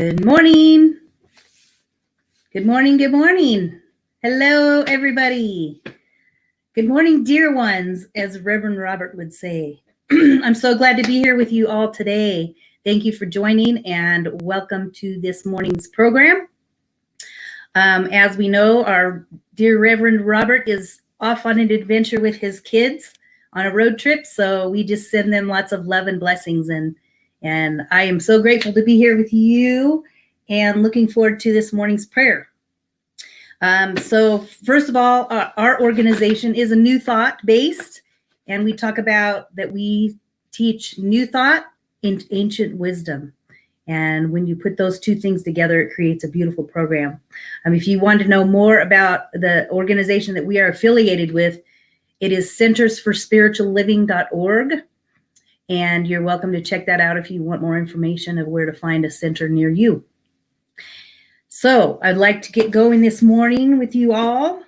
Good morning. Good morning. Good morning. Hello, everybody. Good morning, dear ones, as Reverend Robert would say. I'm so glad to be here with you all today. Thank you for joining and welcome to this morning's program. As we know, our dear Reverend Robert is off on an adventure with his kids on a road trip, so we just send them lots of love and blessings, and I am so grateful to be here with you and looking forward to this morning's prayer. So first of all, our organization is a New Thought based, and we talk about that we teach New Thought in ancient wisdom. And when you put those two things together, it creates a beautiful program. If you want to know more about the organization that we are affiliated with, it is centersforspiritualliving.org. And you're welcome to check that out if you want more information of where to find a center near you. So I'd like to get going this morning with you all.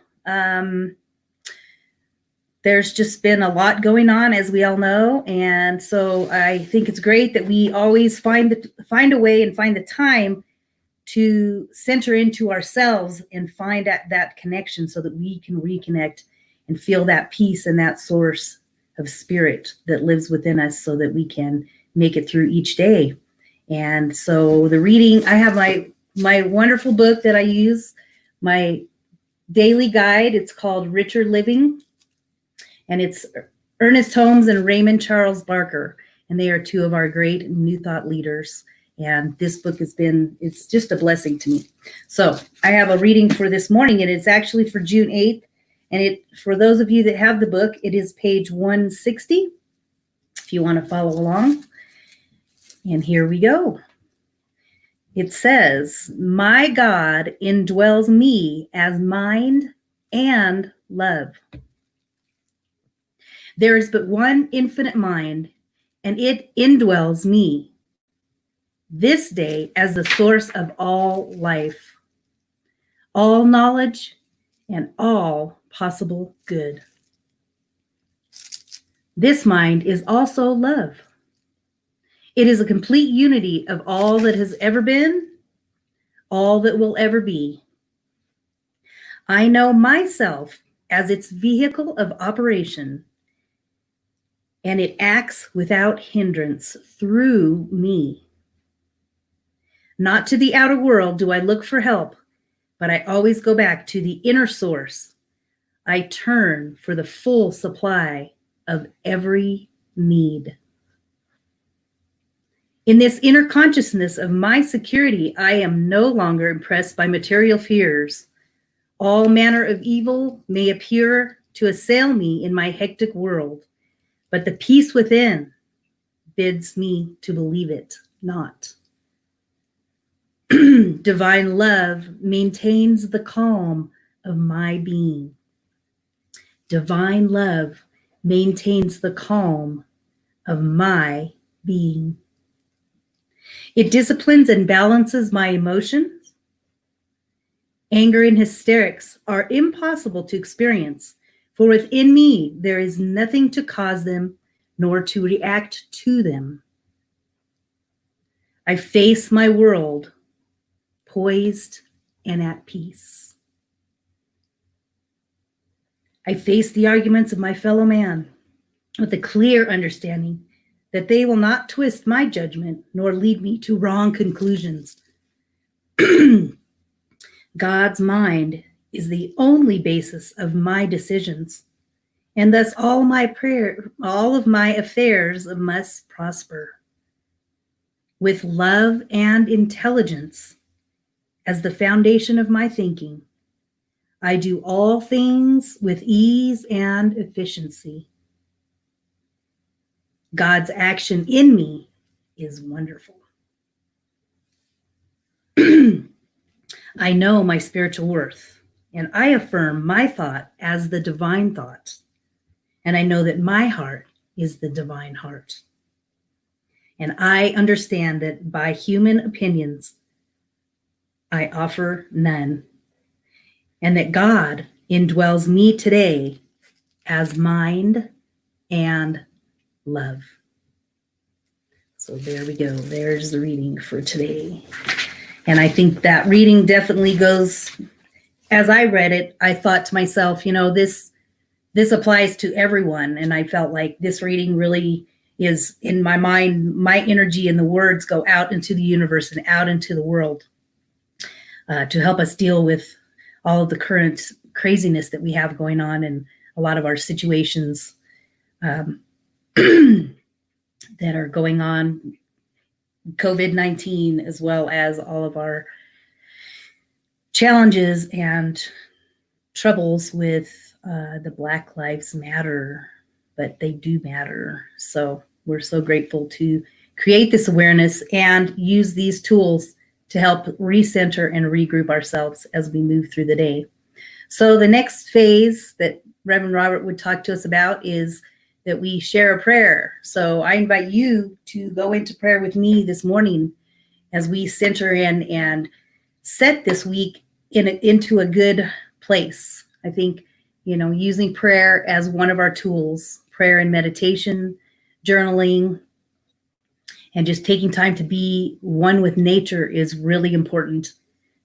There's just been a lot going on, as we all know. And so I think it's great that we always find a way and find the time to center into ourselves and find that connection so that we can reconnect and feel that peace and that source of spirit that lives within us so that we can make it through each day. And so the reading, I have my wonderful book that I use, my daily guide. It's called Richer Living, and it's Ernest Holmes and Raymond Charles Barker, and they are two of our great New Thought leaders. And this book it's just a blessing to me. So I have a reading for this morning, and it's actually for June 8th. And for those of you that have the book, it is page 160, if you want to follow along. And here we go. It says, "My God indwells me as mind and love. There is but one infinite mind, and it indwells me this day as the source of all life, all knowledge, and all possible good. This mind is also love. It is a complete unity of all that has ever been, all that will ever be. I know myself as its vehicle of operation, and it acts without hindrance through me. Not to the outer world do I look for help, but I always go back to the inner source. I turn for the full supply of every need. In this inner consciousness of my security, I am no longer impressed by material fears. All manner of evil may appear to assail me in my hectic world, but the peace within bids me to believe it not. Divine love maintains the calm of my being. Divine love maintains the calm of my being. It disciplines and balances my emotions. Anger and hysterics are impossible to experience, for within me there is nothing to cause them nor to react to them. I face my world poised and at peace. I face the arguments of my fellow man with a clear understanding that they will not twist my judgment nor lead me to wrong conclusions. God's mind is the only basis of my decisions, and thus all of my affairs must prosper. With love and intelligence as the foundation of my thinking, I do all things with ease and efficiency. God's action in me is wonderful. I know my spiritual worth, and I affirm my thought as the divine thought. And I know that my heart is the divine heart. And I understand that by human opinions, I offer none. And that God indwells me today as mind and love." So there we go. There's the reading for today. And I think that reading definitely goes, as I read it, I thought to myself, this applies to everyone. And I felt like this reading really is, in my mind, my energy and the words go out into the universe and out into the world to help us deal with all of the current craziness that we have going on in a lot of our situations that are going on, COVID-19, as well as all of our challenges and troubles with the Black Lives Matter, but they do matter. So we're so grateful to create this awareness and use these tools to help recenter and regroup ourselves as we move through the day. So the next phase that Reverend Robert would talk to us about is that we share a prayer. So I invite you to go into prayer with me this morning as we center in and set this week into a good place. I think, using prayer as one of our tools, prayer and meditation, journaling, and just taking time to be one with nature is really important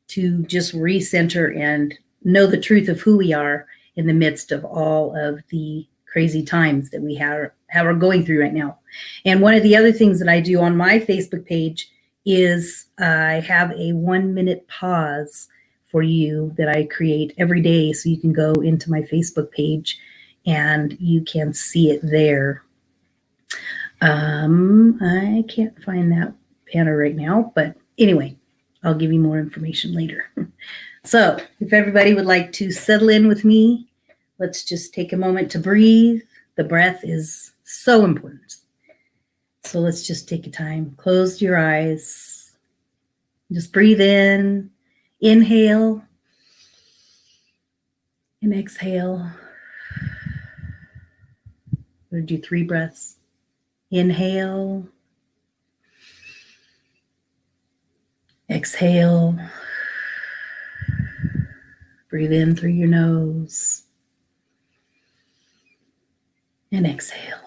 to just recenter and know the truth of who we are in the midst of all of the crazy times that we are going through right now. And one of the other things that I do on my Facebook page is I have a 1-minute pause for you that I create every day. So you can go into my Facebook page and you can see it there. I can't find that banner right now, but anyway, I'll give you more information later. So if everybody would like to settle in with me, let's just take a moment to breathe. The breath is so important. So let's just take a time. Close your eyes. Just breathe in. Inhale. And exhale. We're going to do 3 breaths. Inhale. Exhale. Breathe in through your nose. And exhale.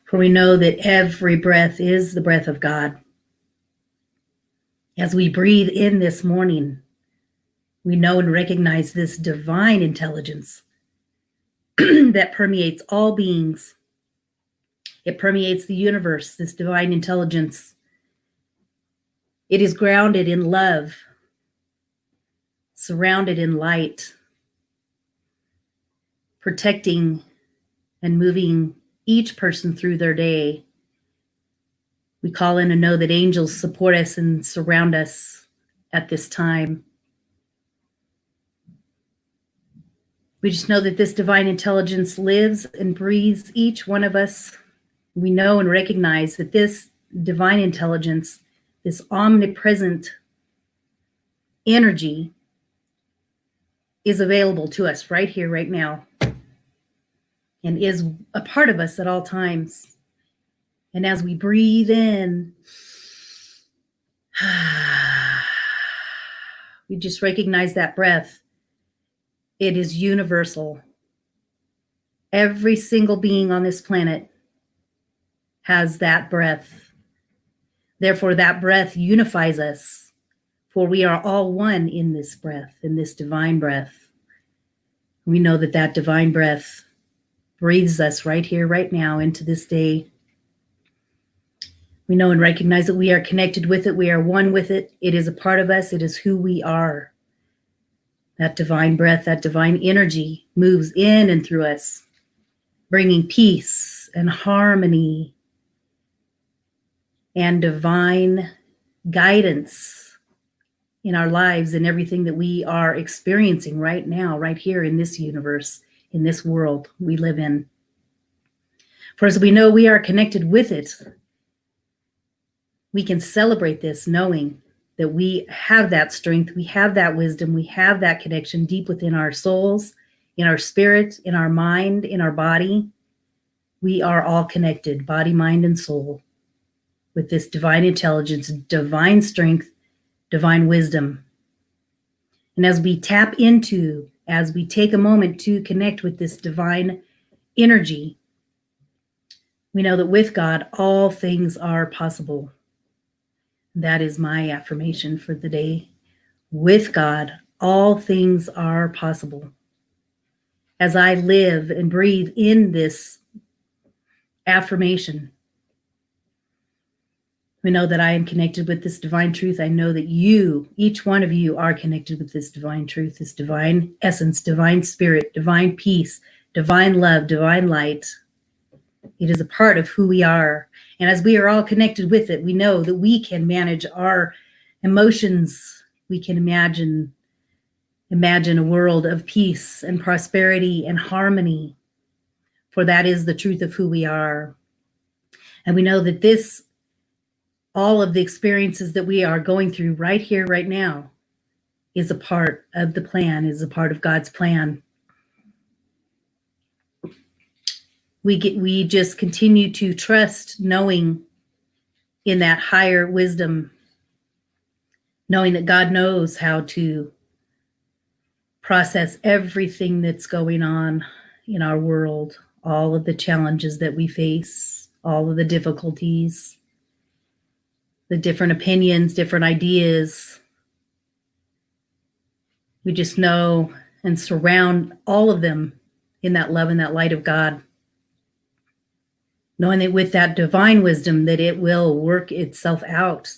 For we know that every breath is the breath of God. As we breathe in this morning, we know and recognize this divine intelligence that permeates all beings. It permeates the universe, this divine intelligence. It is grounded in love, surrounded in light, protecting and moving each person through their day. We call in and know that angels support us and surround us at this time. We just know that this divine intelligence lives and breathes each one of us. We know and recognize that this divine intelligence, this omnipresent energy, is available to us right here, right now, and is a part of us at all times. And as we breathe in, we just recognize that breath. It is universal. Every single being on this planet has that breath. Therefore, that breath unifies us, for we are all one in this breath, in this divine breath. We know that that divine breath breathes us right here, right now, into this day. We know and recognize that we are connected with it. We are one with it. It is a part of us. It is who we are. That divine breath, that divine energy moves in and through us, bringing peace and harmony and divine guidance in our lives and everything that we are experiencing right now, right here in this universe, in this world we live in. For as we know we are connected with it, we can celebrate this knowing that we have that strength, we have that wisdom, we have that connection deep within our souls, in our spirit, in our mind, in our body. We are all connected, body, mind, and soul, with this divine intelligence, divine strength, divine wisdom. And as we tap into, as we take a moment to connect with this divine energy, We know that with God, all things are possible. That is my affirmation for the day. With God, all things are possible. As I live and breathe in this affirmation, we know that I am connected with this divine truth. I know that you, each one of you, are connected with this divine truth, this divine essence, divine spirit, divine peace, divine love, divine light. It is a part of who we are. And as we are all connected with it, we know that we can manage our emotions. We can imagine a world of peace and prosperity and harmony, for that is the truth of who we are. And we know that all of the experiences that we are going through right here, right now, is a part of the plan, is a part of God's plan. We just continue to trust, knowing in that higher wisdom, knowing that God knows how to process everything that's going on in our world, all of the challenges that we face, all of the difficulties, the different opinions, different ideas. We just know and surround all of them in that love and that light of God, knowing that with that divine wisdom that it will work itself out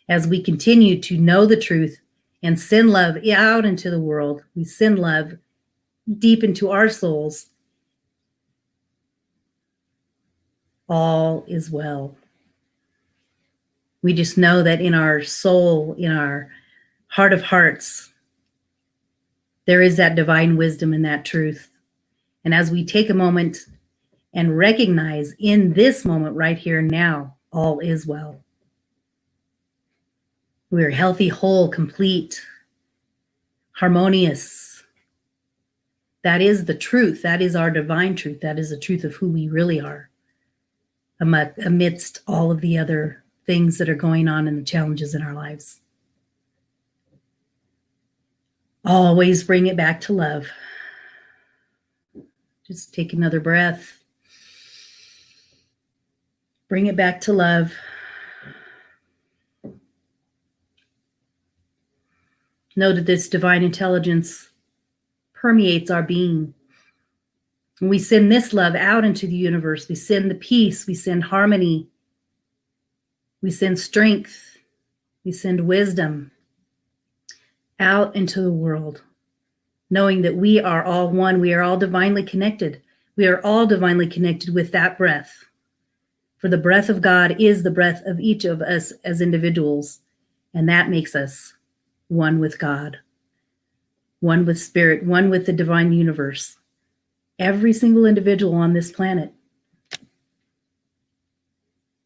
as we continue to know the truth and send love out into the world. We send love deep into our souls. All is well. We just know that in our soul, in our heart of hearts, there is that divine wisdom and that truth. And as we take a moment and recognize in this moment right here and now, all is well. We are healthy, whole, complete, harmonious. That is the truth. That is our divine truth. That is the truth of who we really are amidst all of the other things that are going on and the challenges in our lives. Always bring it back to love. Just take another breath. Bring it back to love. Know that this divine intelligence permeates our being. And we send this love out into the universe. We send the peace. We send harmony. We send strength. We send wisdom out into the world, knowing that we are all one. We are all divinely connected. We are all divinely connected with that breath. For the breath of God is the breath of each of us as individuals, and that makes us one with God, one with spirit, one with the divine universe. Every single individual on this planet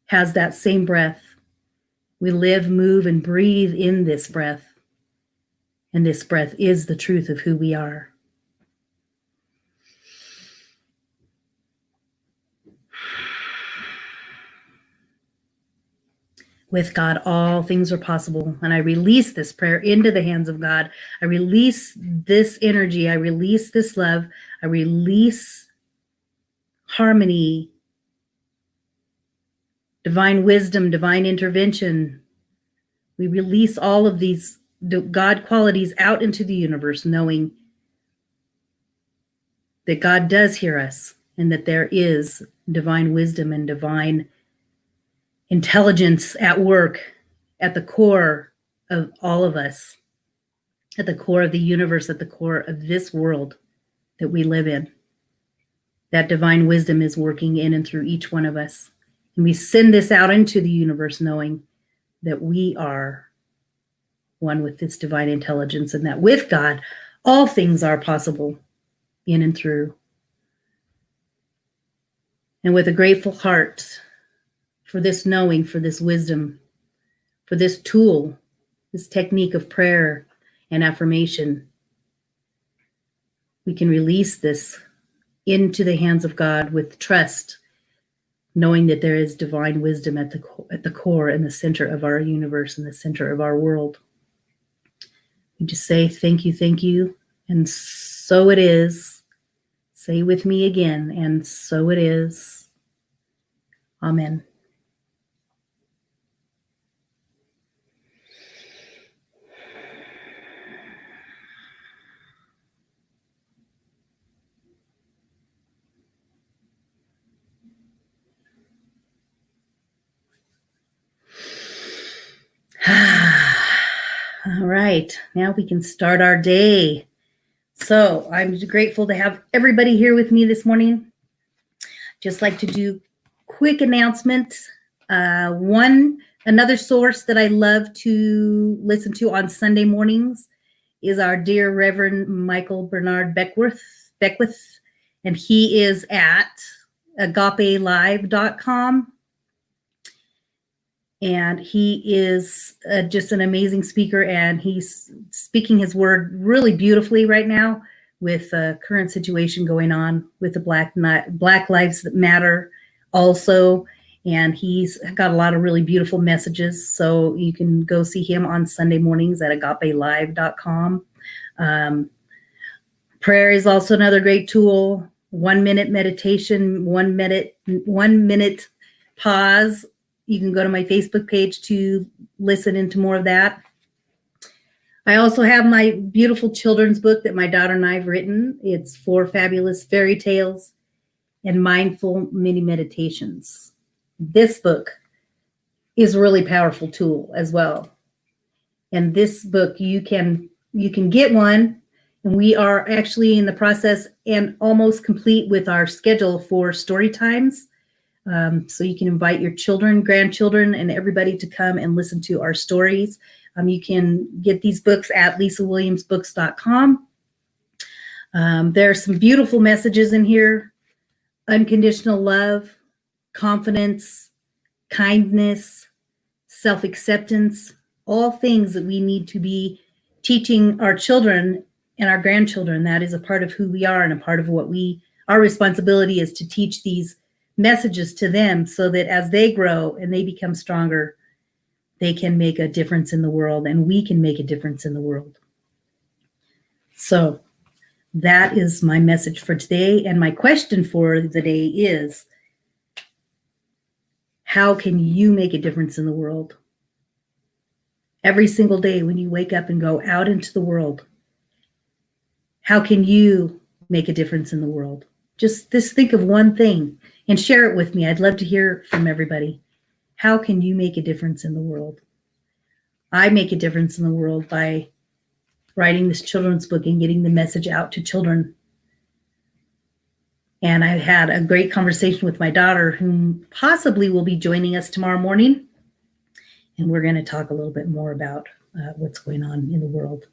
has that same breath. We live, move, and breathe in this breath. And this breath is the truth of who we are. With God, all things are possible. And I release this prayer into the hands of God. I release this energy. I release this love. I release harmony, divine wisdom, divine intervention. We release all of these God qualities out into the universe, knowing that God does hear us and that there is divine wisdom and divine intelligence at work at the core of all of us, at the core of the universe, at the core of this world that we live in. That divine wisdom is working in and through each one of us. And we send this out into the universe knowing that we are one with this divine intelligence and that with God, all things are possible in and through. And with a grateful heart, for this knowing, for this wisdom, for this tool, this technique of prayer and affirmation, we can release this into the hands of God with trust, knowing that there is divine wisdom at the core and the center of our universe and the center of our world. We just say, thank you, and so it is. Say with me again, and so it is. Amen. All right, now we can start our day. So I'm grateful to have everybody here with me this morning. Just like to do quick announcements. Another source that I love to listen to on Sunday mornings is our dear Reverend Michael Bernard Beckwith, and he is at agapelive.com. And he is just an amazing speaker, and he's speaking his word really beautifully right now with the current situation going on with the Black Lives Matter also. And he's got a lot of really beautiful messages. So you can go see him on Sunday mornings at agapelive.com. Prayer is also another great tool. 1 minute meditation, 1 minute pause. You can go to my Facebook page to listen into more of that. I also have my beautiful children's book that my daughter and I have written. It's 4 Fabulous Fairy Tales and Mindful Mini Meditations. This book is a really powerful tool as well. And this book, you can get one, and we are actually in the process and almost complete with our schedule for story times. So you can invite your children, grandchildren, and everybody to come and listen to our stories. You can get these books at lisawilliamsbooks.com. There are some beautiful messages in here: unconditional love, confidence, kindness, self-acceptance, all things that we need to be teaching our children and our grandchildren. That is a part of who we are, and a part of what our responsibility is to teach these messages to them, so that as they grow and they become stronger, they can make a difference in the world, and we can make a difference in the world. So that is my message for today. And my question for the day is, how can you make a difference in the world? Every single day when you wake up and go out into the world, how can you make a difference in the world? Just think of one thing and share it with me. I'd love to hear from everybody. How can you make a difference in the world? I make a difference in the world by writing this children's book and getting the message out to children. And I had a great conversation with my daughter, whom possibly will be joining us tomorrow morning. And we're going to talk a little bit more about what's going on in the world.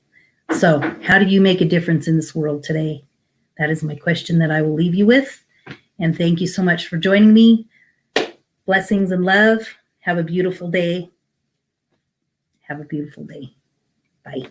So how do you make a difference in this world today? That is my question that I will leave you with. And thank you so much for joining me. Blessings and love. Have a beautiful day. Have a beautiful day. Bye.